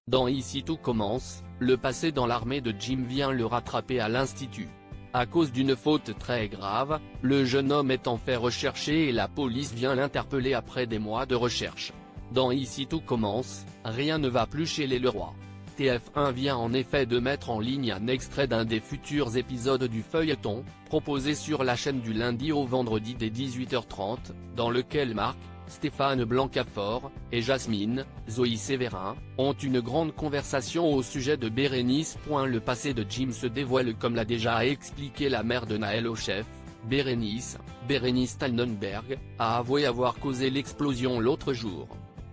Dans Ici tout commence, le passé dans l'armée de Jim vient le rattraper à l'institut. À cause d'une faute très grave, le jeune homme est en fait recherché et la police vient l'interpeller après des mois de recherche. Dans Ici tout commence, rien ne va plus chez les Leroy. TF1 vient en effet de mettre en ligne un extrait d'un des futurs épisodes du feuilleton, proposé sur la chaîne du lundi au vendredi dès 18h30, dans lequel Marc, Stéphane Blancafort, et Jasmine, Zoé Sévérin, ont une grande conversation au sujet de Bérénice. Le passé de Jim se dévoile comme l'a déjà expliqué la mère de Naël au chef. Bérénice Tannenberg, a avoué avoir causé l'explosion l'autre jour.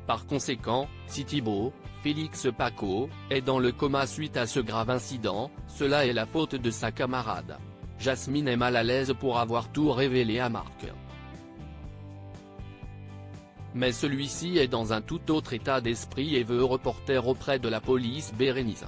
Par conséquent, si Thibaut, Félix Paco, est dans le coma suite à ce grave incident, cela est la faute de sa camarade. Jasmine est mal à l'aise pour avoir tout révélé à Marc. Mais celui-ci est dans un tout autre état d'esprit et veut reporter auprès de la police Bérénice.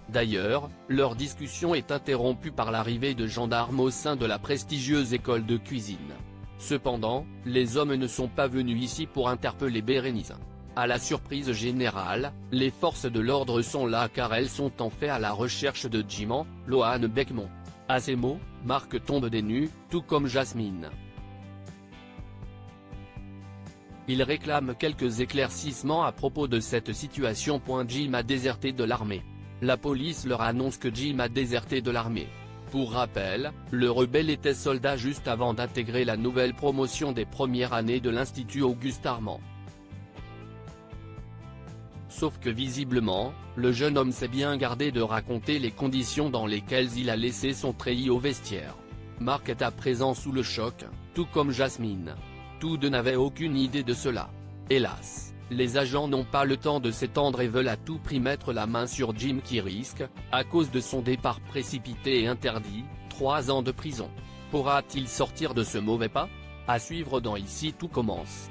D'ailleurs, leur discussion est interrompue par l'arrivée de gendarmes au sein de la prestigieuse école de cuisine. Cependant, les hommes ne sont pas venus ici pour interpeller Bérénice. À la surprise générale, les forces de l'ordre sont là car elles sont en fait à la recherche de Jim, Lohan Beckmont. À ces mots, Marc tombe des nues, tout comme Jasmine. Il réclame quelques éclaircissements à propos de cette situation. Jim a déserté de l'armée. La police leur annonce que Jim a déserté de l'armée. Pour rappel, le rebelle était soldat juste avant d'intégrer la nouvelle promotion des premières années de l'Institut Auguste Armand. Sauf que visiblement, le jeune homme s'est bien gardé de raconter les conditions dans lesquelles il a laissé son treillis au vestiaire. Marc est à présent sous le choc, tout comme Jasmine. Tous deux n'avaient aucune idée de cela. Hélas, les agents n'ont pas le temps de s'étendre et veulent à tout prix mettre la main sur Jim qui risque, à cause de son départ précipité et interdit, 3 ans de prison. Pourra-t-il sortir de ce mauvais pas? À suivre dans Ici tout commence.